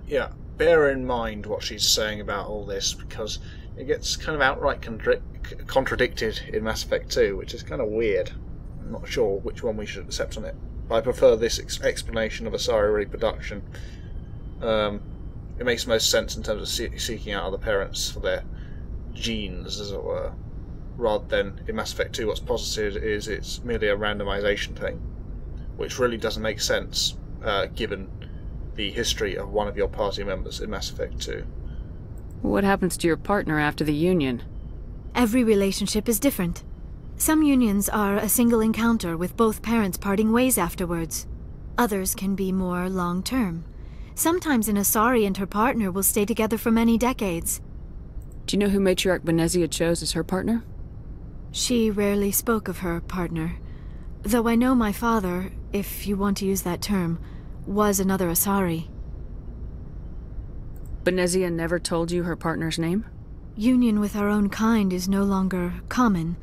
yeah, bear in mind what she's saying about all this, because it gets kind of outright contradicted in Mass Effect 2, which is kind of weird. I'm not sure which one we should accept on it. But I prefer this explanation of Asari reproduction. It makes most sense in terms of seeking out other parents for their genes, as it were, rather than in Mass Effect 2 what's posited is it's merely a randomization thing, which really doesn't make sense given the history of one of your party members in Mass Effect 2. What happens to your partner after the union? Every relationship is different. Some unions are a single encounter with both parents parting ways afterwards. Others can be more long-term. Sometimes an Asari and her partner will stay together for many decades. Do you know who Matriarch Benezia chose as her partner? She rarely spoke of her partner, though I know my father, if you want to use that term, was another Asari. Benezia never told you her partner's name? Union with our own kind is no longer common,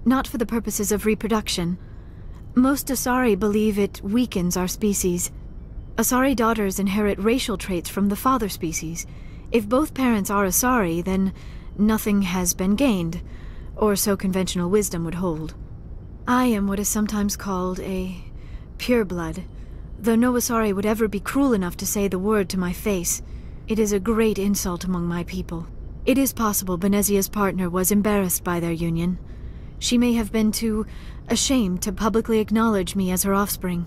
not for the purposes of reproduction. Most Asari believe it weakens our species. Asari daughters inherit racial traits from the father species. If both parents are Asari, then nothing has been gained, or so conventional wisdom would hold. I am what is sometimes called a pureblood, though no Asari would ever be cruel enough to say the word to my face. It is a great insult among my people. It is possible Benezia's partner was embarrassed by their union. She may have been too ashamed to publicly acknowledge me as her offspring.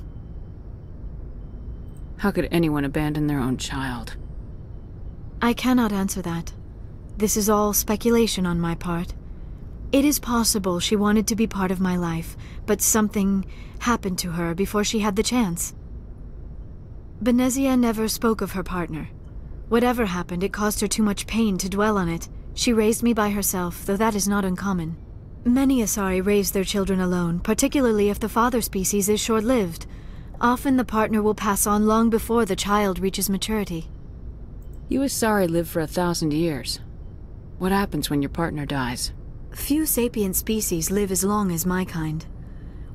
How could anyone abandon their own child? I cannot answer that. This is all speculation on my part. It is possible she wanted to be part of my life, but something happened to her before she had the chance. Benezia never spoke of her partner. Whatever happened, it caused her too much pain to dwell on it. She raised me by herself, though that is not uncommon. Many Asari raise their children alone, particularly if the father species is short-lived. Often the partner will pass on long before the child reaches maturity. You Asari live for 1,000 years. What happens when your partner dies? Few sapient species live as long as my kind.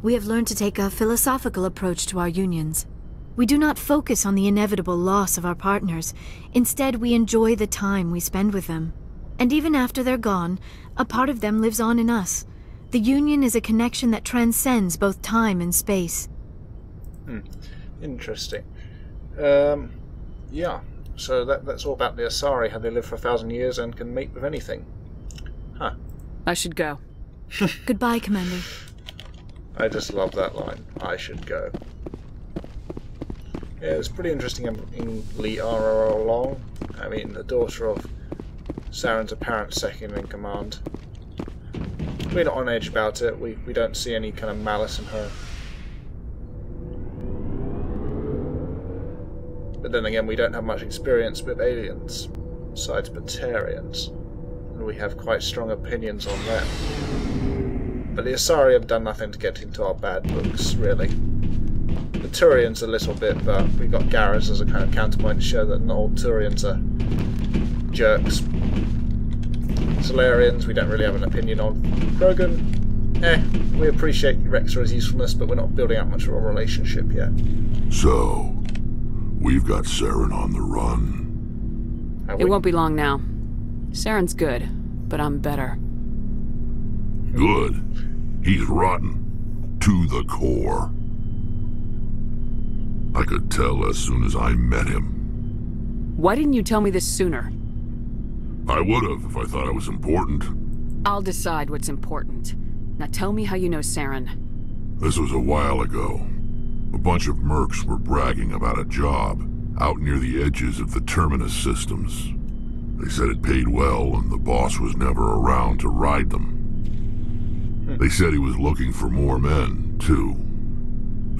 We have learned to take a philosophical approach to our unions. We do not focus on the inevitable loss of our partners. Instead, we enjoy the time we spend with them. And even after they're gone, a part of them lives on in us. The union is a connection that transcends both time and space. Interesting. Yeah, so that's all about the Asari, how they live for 1,000 years and can mate with anything. Huh. I should go. Goodbye, Commander. I just love that line. I should go. Yeah, it's pretty interesting in Liara all along. I mean, the daughter of Saren's apparent second in command. We're not on edge about it. We don't see any kind of malice in her. But then again, we don't have much experience with aliens, besides Batarians, and we have quite strong opinions on them. But the Asari have done nothing to get into our bad books, really. The Turians a little bit, but we got Garrus as a kind of counterpoint to show that not all Turians are jerks. Solarians, we don't really have an opinion on. Krogan, we appreciate Rexra's usefulness, but we're not building up much of a relationship yet. So, we've got Saren on the run. It won't be long now. Saren's good, but I'm better. Good. He's rotten. To the core. I could tell as soon as I met him. Why didn't you tell me this sooner? I would have if I thought it was important. I'll decide what's important. Now tell me how you know Saren. This was a while ago. A bunch of mercs were bragging about a job out near the edges of the Terminus systems. They said it paid well and the boss was never around to ride them. They said he was looking for more men, too.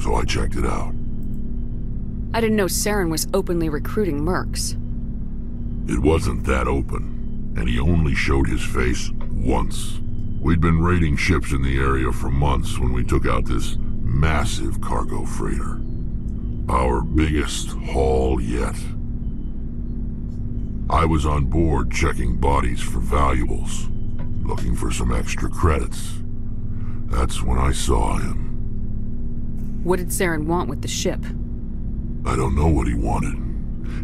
So I checked it out. I didn't know Saren was openly recruiting mercs. It wasn't that open, and he only showed his face once. We'd been raiding ships in the area for months when we took out this massive cargo freighter. Our biggest haul yet. I was on board checking bodies for valuables, looking for some extra credits. That's when I saw him. What did Saren want with the ship? I don't know what he wanted.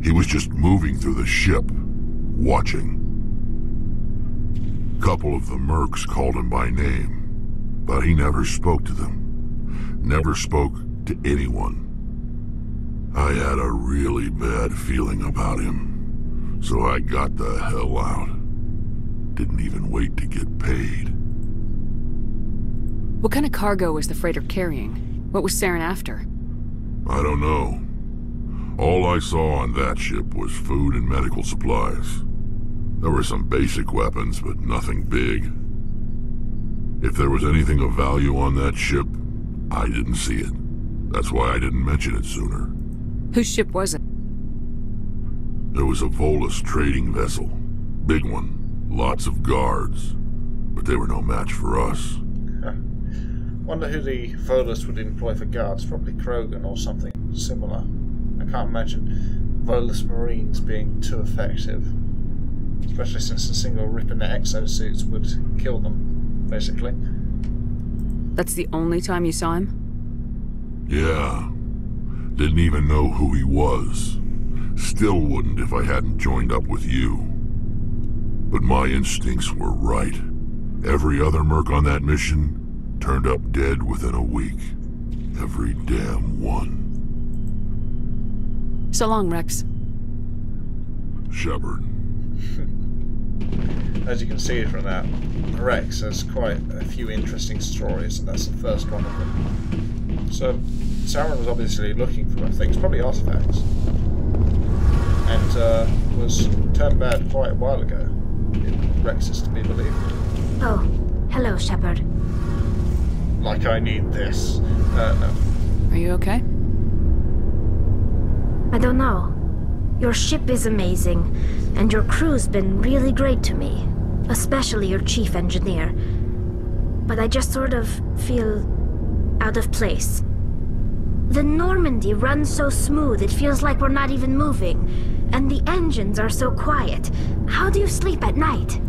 He was just moving through the ship, watching. Couple of the mercs called him by name, but he never spoke to them. Never spoke to anyone. I had a really bad feeling about him, so I got the hell out. Didn't even wait to get paid. What kind of cargo was the freighter carrying? What was Saren after? I don't know. All I saw on that ship was food and medical supplies. There were some basic weapons, but nothing big. If there was anything of value on that ship, I didn't see it. That's why I didn't mention it sooner. Whose ship was it? There was a Volus trading vessel. Big one. Lots of guards. But they were no match for us. Wonder who the Volus would employ for guards. Probably Krogan or something similar. I can't imagine Volus Marines being too effective. Especially since a single rip in their exosuits would kill them, basically. That's the only time you saw him? Yeah. Didn't even know who he was. Still wouldn't if I hadn't joined up with you. But my instincts were right. Every other merc on that mission turned up dead within a week. Every damn one. So long, Rex. Shepard. As you can see from that, Rex has quite a few interesting stories, and that's the first one of them. So, Saren was obviously looking for things, probably artifacts, and was turned bad quite a while ago, if Rex is to be believed. Oh, hello, Shepard. Like I need this. No. Are you okay? I don't know. Your ship is amazing, and your crew's been really great to me, especially your chief engineer. But I just sort of feel out of place. The Normandy runs so smooth it feels like we're not even moving, and the engines are so quiet. How do you sleep at night?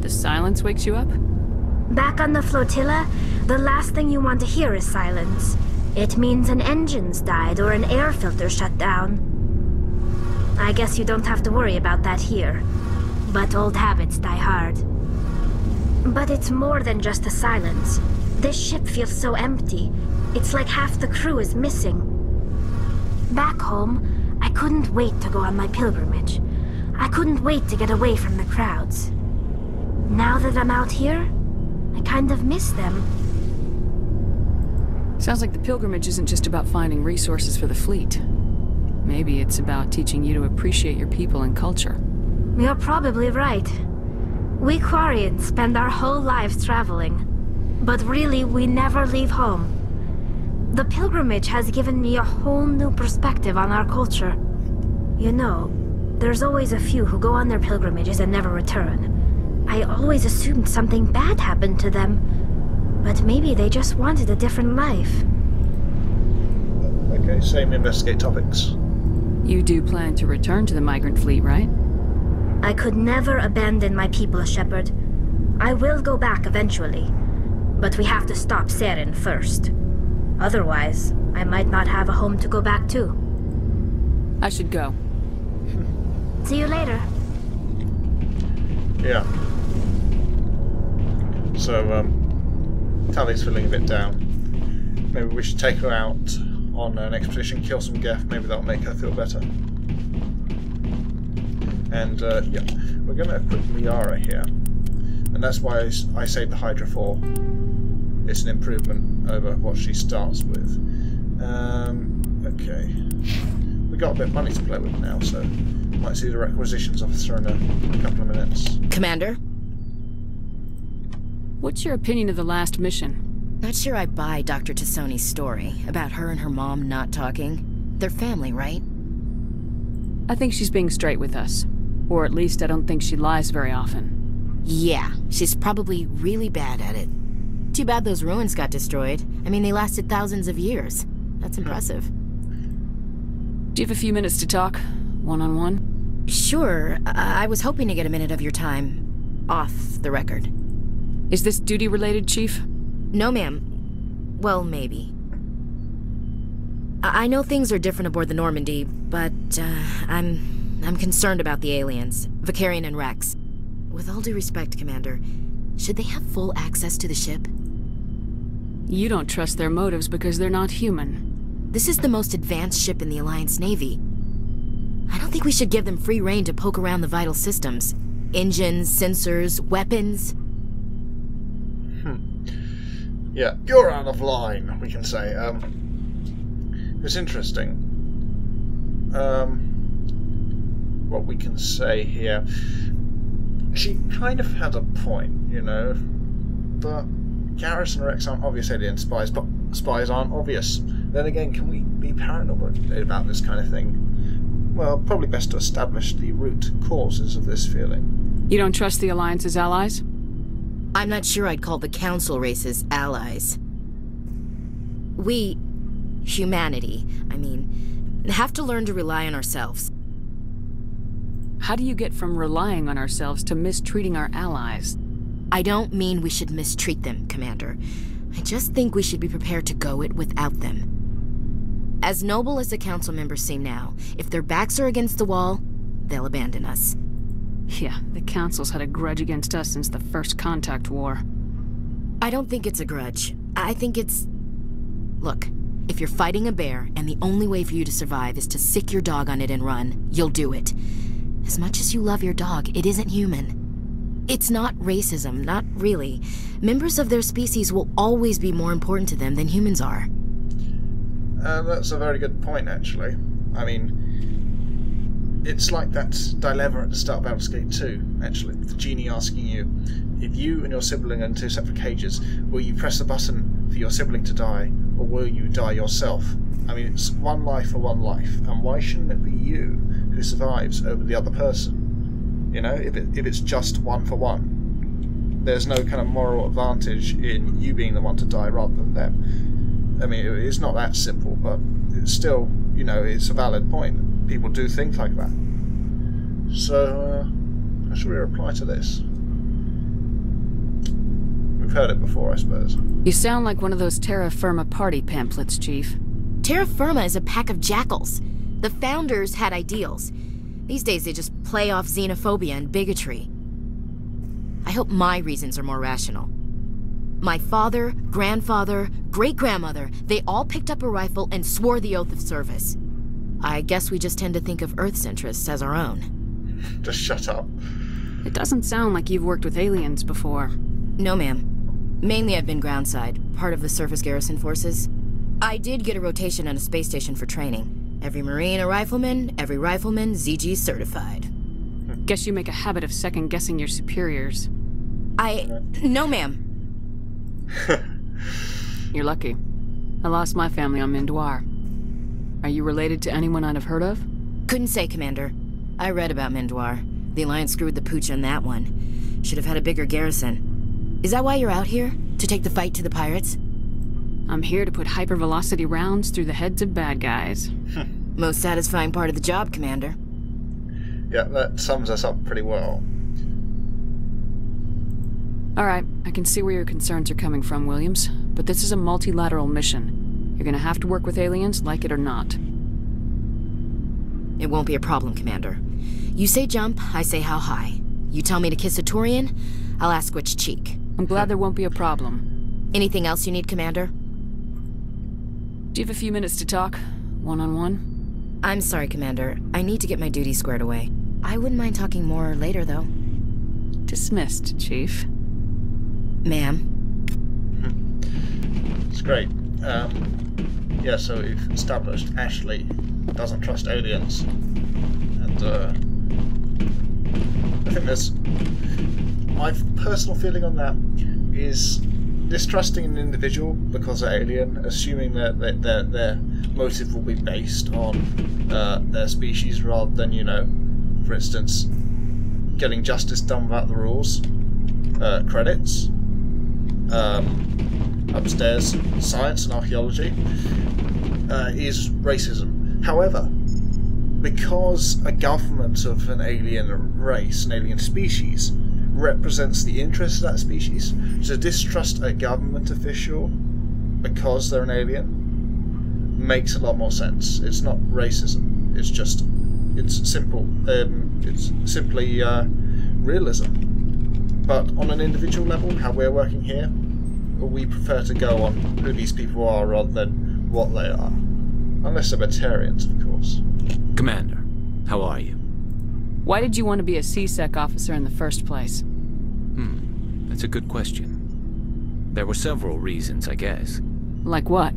The silence wakes you up? Back on the flotilla, the last thing you want to hear is silence. It means an engine's died or an air filter shut down. I guess you don't have to worry about that here. But old habits die hard. But it's more than just the silence. This ship feels so empty. It's like half the crew is missing. Back home, I couldn't wait to go on my pilgrimage. I couldn't wait to get away from the crowds. Now that I'm out here, I kind of miss them. Sounds like the pilgrimage isn't just about finding resources for the fleet. Maybe it's about teaching you to appreciate your people and culture. You're probably right. We Quarians spend our whole lives traveling. But really, we never leave home. The pilgrimage has given me a whole new perspective on our culture. You know, there's always a few who go on their pilgrimages and never return. I always assumed something bad happened to them. But maybe they just wanted a different life. Okay, same investigate topics. You do plan to return to the migrant fleet, right? I could never abandon my people, Shepard. I will go back eventually. But we have to stop Saren first. Otherwise, I might not have a home to go back to. I should go. See you later. Yeah. So, Tally's feeling a bit down. Maybe we should take her out on an expedition, kill some Geth, maybe that'll make her feel better. And, yeah, we're going to equip Liara here. And that's why I saved the Hydra 4. It's an improvement over what she starts with. Okay. We got a bit of money to play with now, so might see the requisitions officer in a couple of minutes. Commander? What's your opinion of the last mission? Not sure I buy Dr. Tassoni's story about her and her mom not talking. They're family, right? I think she's being straight with us. Or at least I don't think she lies very often. Yeah, she's probably really bad at it. Too bad those ruins got destroyed. I mean, they lasted thousands of years. That's impressive. Do you have a few minutes to talk? One-on-one? Sure. I was hoping to get a minute of your time. Off the record. Is this duty-related, Chief? No, ma'am. Well, maybe. I know things are different aboard the Normandy, but, I'm concerned about the aliens, Vicarian and Rex. With all due respect, Commander, should they have full access to the ship? You don't trust their motives because they're not human. This is the most advanced ship in the Alliance Navy. I don't think we should give them free rein to poke around the vital systems. Engines, sensors, weapons. Yeah, you're out of line, we can say. It's interesting. What we can say here. She kind of had a point, you know. But Garrus and Rex aren't obvious alien spies, but spies aren't obvious. Then again, can we be paranoid about this kind of thing? Well, probably best to establish the root causes of this feeling. You don't trust the Alliance's allies? I'm not sure I'd call the Council races allies. We, humanity, I mean, have to learn to rely on ourselves. How do you get from relying on ourselves to mistreating our allies? I don't mean we should mistreat them, Commander. I just think we should be prepared to go it without them. As noble as the Council members seem now, if their backs are against the wall, they'll abandon us. Yeah, the Council's had a grudge against us since the First Contact War. I don't think it's a grudge. I think it's... Look, if you're fighting a bear and the only way for you to survive is to sick your dog on it and run, you'll do it. As much as you love your dog, it isn't human. It's not racism, not really. Members of their species will always be more important to them than humans are. That's a very good point, actually. I mean, it's like that dilemma at the start of Baldur's Gate 2, actually. The genie asking you, if you and your sibling are in two separate cages, will you press the button for your sibling to die, or will you die yourself? I mean, it's one life for one life, and why shouldn't it be you who survives over the other person? You know, if it's just one for one. There's no kind of moral advantage in you being the one to die rather than them. I mean, it's not that simple, but it's still, you know, it's a valid point. People do think like that. So, how should we reply to this? We've heard it before, I suppose. You sound like one of those Terra Firma party pamphlets, Chief. Terra Firma is a pack of jackals. The founders had ideals. These days they just play off xenophobia and bigotry. I hope my reasons are more rational. My father, grandfather, great-grandmother, they all picked up a rifle and swore the oath of service. I guess we just tend to think of Earth's interests as our own. Just shut up. It doesn't sound like you've worked with aliens before. No, ma'am. Mainly I've been groundside, part of the surface garrison forces. I did get a rotation on a space station for training. Every Marine a rifleman, every rifleman ZG certified. Guess you make a habit of second-guessing your superiors. No, ma'am. You're lucky. I lost my family on Mindoir. Are you related to anyone I'd have heard of? Couldn't say, Commander. I read about Mindoir. The Alliance screwed the pooch on that one. Should have had a bigger garrison. Is that why you're out here? To take the fight to the pirates? I'm here to put hypervelocity rounds through the heads of bad guys. Most satisfying part of the job, Commander. Yeah, that sums us up pretty well. Alright, I can see where your concerns are coming from, Williams. But this is a multilateral mission. You're gonna have to work with aliens, like it or not. It won't be a problem, Commander. You say jump, I say how high. You tell me to kiss a Turian, I'll ask which cheek. I'm glad there won't be a problem. Anything else you need, Commander? Do you have a few minutes to talk? One-on-one? I'm sorry, Commander. I need to get my duties squared away. I wouldn't mind talking more later, though. Dismissed, Chief. Ma'am. It's great. Yeah, so we've established Ashley doesn't trust aliens. And, I think there's... my personal feeling on that is distrusting an individual because they're alien, assuming that their motive will be based on their species rather than, you know, for instance, getting justice done without the rules. Credits. Upstairs, science and archaeology, is racism. However, because a government of an alien race, an alien species, represents the interests of that species, to distrust a government official because they're an alien makes a lot more sense. It's not racism. It's simple. It's simply realism. But on an individual level, how we're working here, we prefer to go on who these people are rather than what they are. Unless they're Batarians, of course. Commander, how are you? Why did you want to be a CSEC officer in the first place? That's a good question. There were several reasons, I guess. Like what?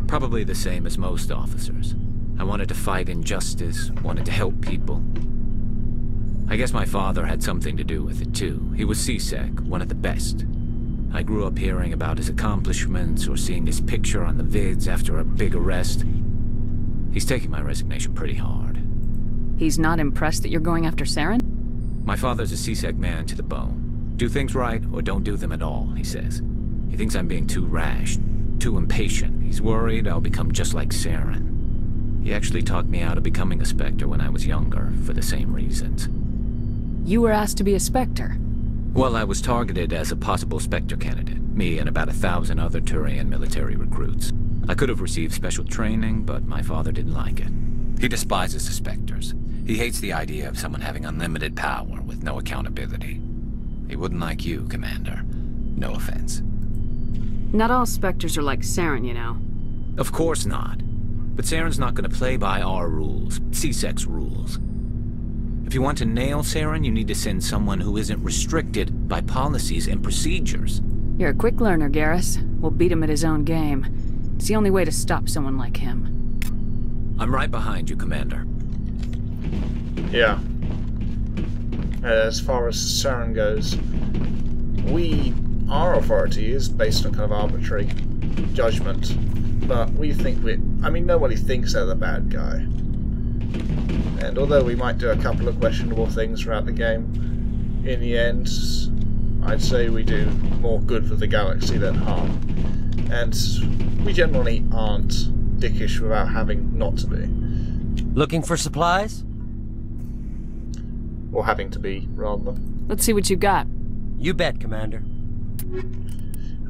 Probably the same as most officers. I wanted to fight injustice, wanted to help people. I guess my father had something to do with it too. He was CSEC, one of the best. I grew up hearing about his accomplishments or seeing his picture on the vids after a big arrest. He's taking my resignation pretty hard. He's not impressed that you're going after Saren? My father's a CSEC man to the bone. Do things right or don't do them at all, he says. He thinks I'm being too rash, too impatient. He's worried I'll become just like Saren. He actually talked me out of becoming a Spectre when I was younger, for the same reasons. You were asked to be a Spectre? Well, I was targeted as a possible Spectre candidate. Me and about 1,000 other Turian military recruits. I could have received special training, but my father didn't like it. He despises the Spectres. He hates the idea of someone having unlimited power with no accountability. He wouldn't like you, Commander. No offense. Not all Spectres are like Saren, you know. Of course not. But Saren's not going to play by our rules, CSEC's rules. If you want to nail Saren, you need to send someone who isn't restricted by policies and procedures. You're a quick learner, Garrus. We'll beat him at his own game. It's the only way to stop someone like him. I'm right behind you, Commander. Yeah. As far as Saren goes, our authority is based on kind of arbitrary judgment, but we think nobody thinks they're the bad guy. And although we might do a couple of questionable things throughout the game, in the end, I'd say we do more good for the galaxy than harm. And we generally aren't dickish without having not to be. Looking for supplies? Or having to be, rather. Let's see what you got. You bet, Commander.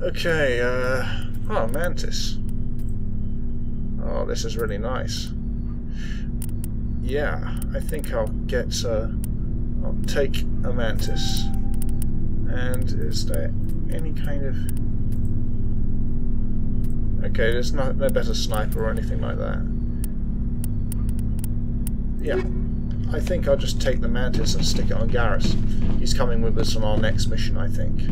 Okay, oh, Mantis. Oh, this is really nice. Yeah, I think I'll take a Mantis. And is there any kind of... Okay, there's no better sniper or anything like that. Yeah, I think I'll just take the Mantis and stick it on Garrus. He's coming with us on our next mission, I think.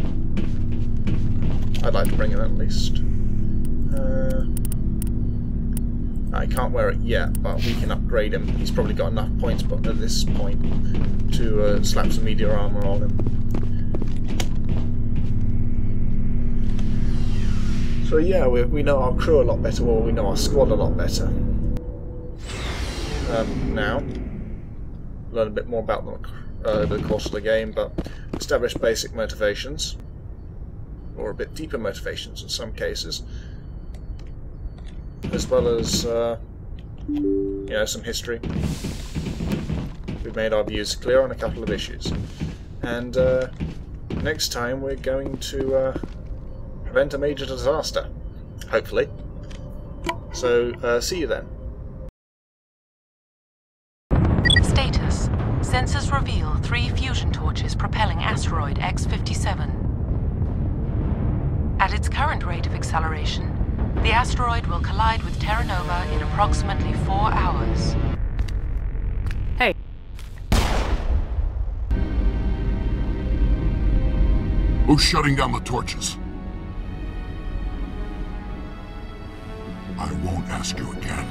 I'd like to bring him at least. I can't wear it yet, but we can upgrade him. He's probably got enough points but at this point to slap some meteor armor on him. So yeah, we know our crew a lot better, or we know our squad a lot better. Now, learn a bit more about them over the course of the game, but establish basic motivations, or a bit deeper motivations in some cases, as well as some history. We've made our views clear on a couple of issues, and next time we're going to prevent a major disaster, hopefully. So see you then. Status. Sensors reveal 3 fusion torches propelling asteroid X-57. At its current rate of acceleration, the asteroid will collide with Terra Nova in approximately 4 hours. Hey. Who's shutting down the torches? I won't ask you again.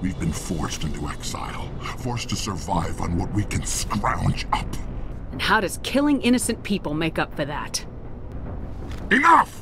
We've been forced into exile, forced to survive on what we can scrounge up. And how does killing innocent people make up for that? Enough!